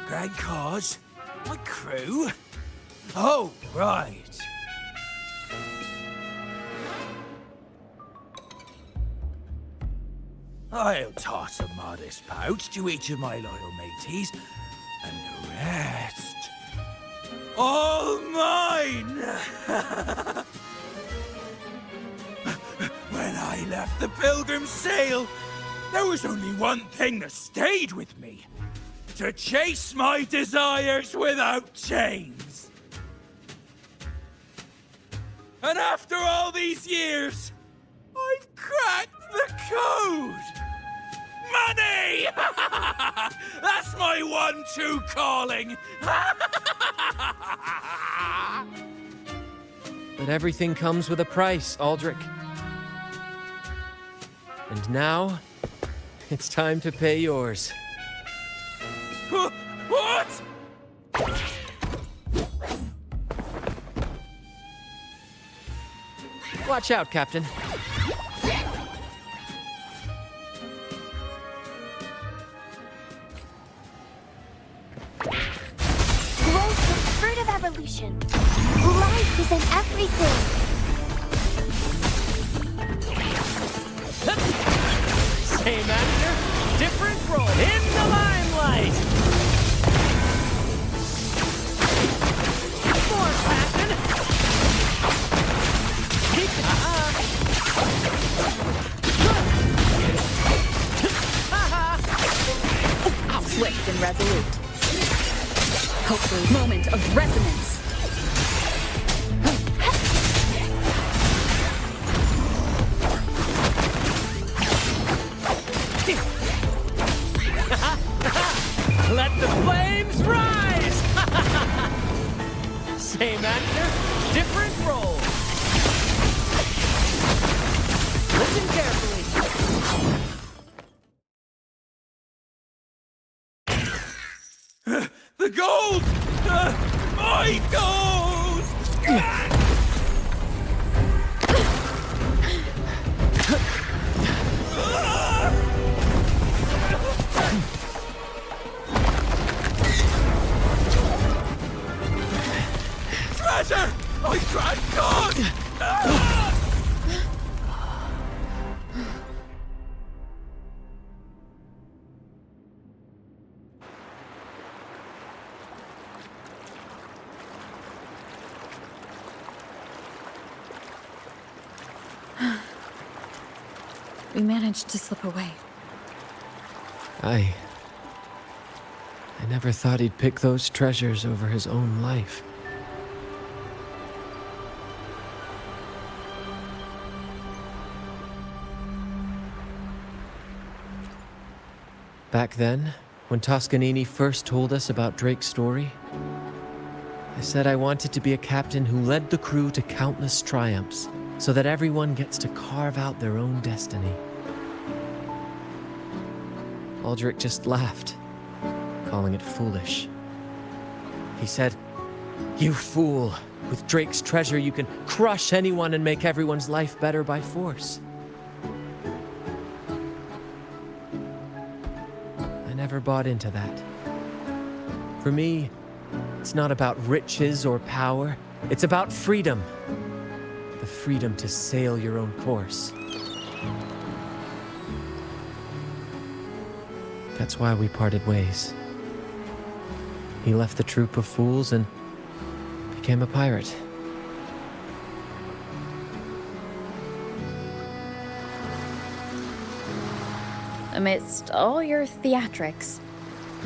Grand cause? My crew? Oh, right. I'll toss a modest pouch to each of my loyal mateys, and the rest, all mine! When I left the Pilgrim's Sail, there was only one thing that stayed with me. To chase my desires without chains. And after all these years, I've cracked the code! Money! That's my one true calling! but everything comes with a price, Aldrich. And now, it's time to pay yours. What? Watch out, Captain. Growth is the fruit of evolution. Life is in everything. Same actor, different role. In the limelight! More passion! Keep it Swift and resolute. Hopefully, moment of resonance. Let the flames rise! Same actor, different role. Listen carefully. The gold! My gold! Treasure! I tried God! We managed to slip away. I never thought he'd pick those treasures over his own life. Back then, when Toscanini first told us about Drake's story, I said I wanted to be a captain who led the crew to countless triumphs, so that everyone gets to carve out their own destiny. Aldrich just laughed, calling it foolish. He said, "You fool! With Drake's treasure, you can crush anyone and make everyone's life better by force." I never bought into that. For me, it's not about riches or power. It's about freedom. The freedom to sail your own course. That's why we parted ways. He left the troop of fools and became a pirate. Amidst all your theatrics,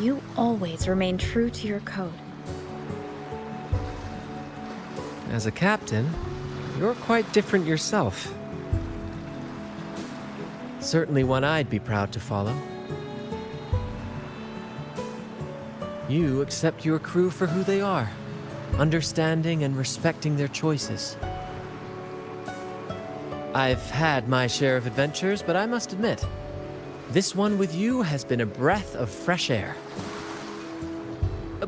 you always remain true to your code. As a captain, you're quite different yourself. Certainly one I'd be proud to follow. You accept your crew for who they are, understanding and respecting their choices. I've had my share of adventures, but I must admit, this one with you has been a breath of fresh air.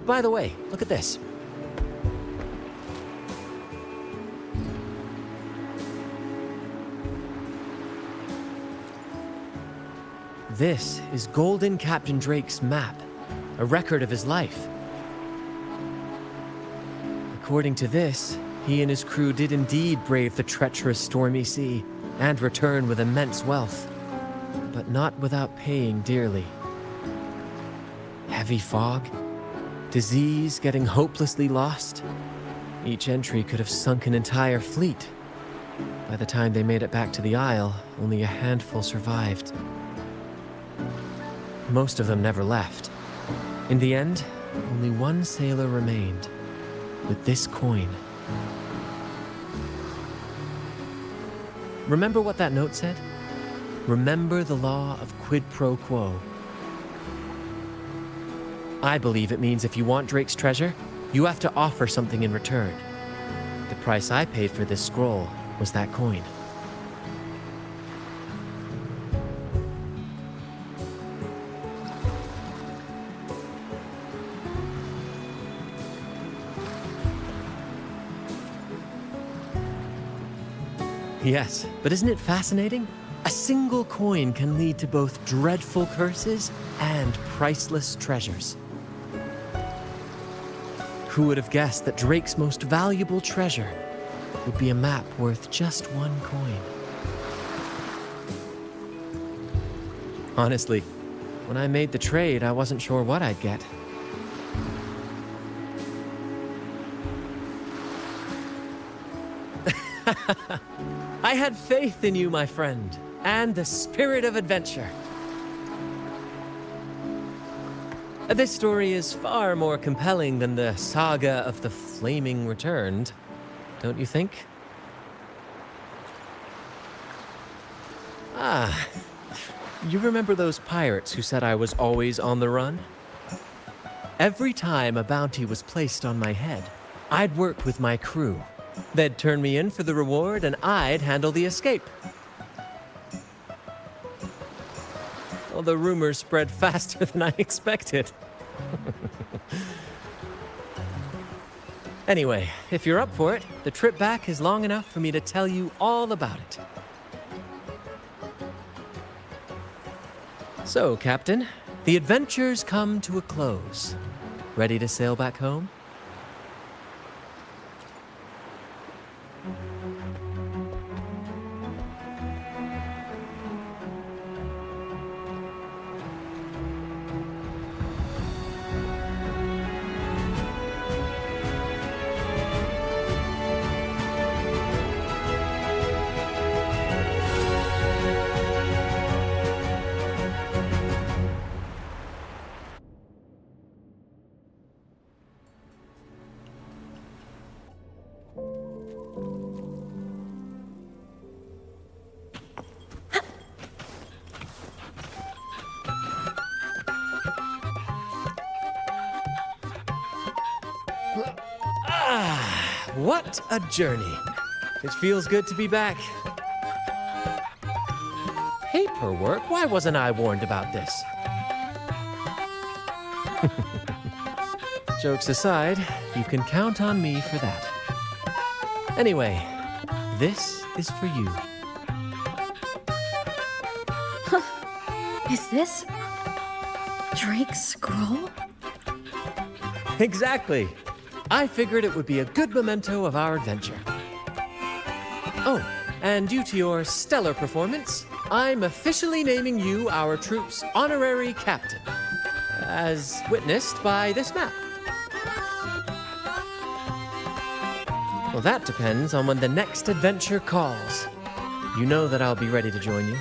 By the way, look at this. This is Golden Captain Drake's map, a record of his life. According to this, he and his crew did indeed brave the treacherous stormy sea and return with immense wealth, but not without paying dearly. Heavy fog, disease, getting hopelessly lost. Each entry could have sunk an entire fleet. By the time they made it back to the Isle, only a handful survived. Most of them never left. In the end, only one sailor remained, with this coin. Remember what that note said? Remember the law of quid pro quo. I believe it means if you want Drake's treasure, you have to offer something in return. The price I paid for this scroll was that coin. Yes, but isn't it fascinating? A single coin can lead to both dreadful curses and priceless treasures. Who would have guessed that Drake's most valuable treasure would be a map worth just one coin? Honestly, when I made the trade, I wasn't sure what I'd get. I had faith in you, my friend, and the spirit of adventure. This story is far more compelling than the saga of the Flaming Returned, don't you think? Ah, you remember those pirates who said I was always on the run? Every time a bounty was placed on my head, I'd work with my crew. They'd turn me in for the reward, and I'd handle the escape. Well, the rumors spread faster than I expected. Anyway, if you're up for it, the trip back is long enough for me to tell you all about it. So, Captain, the adventures come to a close. Ready to sail back home? What a journey. It feels good to be back. Paperwork? Why wasn't I warned about this? Jokes aside, you can count on me for that. Anyway, this is for you. Is this Drake's scroll? Exactly. I figured it would be a good memento of our adventure. Oh, and due to your stellar performance, I'm officially naming you our troop's honorary captain, as witnessed by this map. Well, that depends on when the next adventure calls. You know that I'll be ready to join you.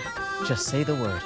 Just say the word.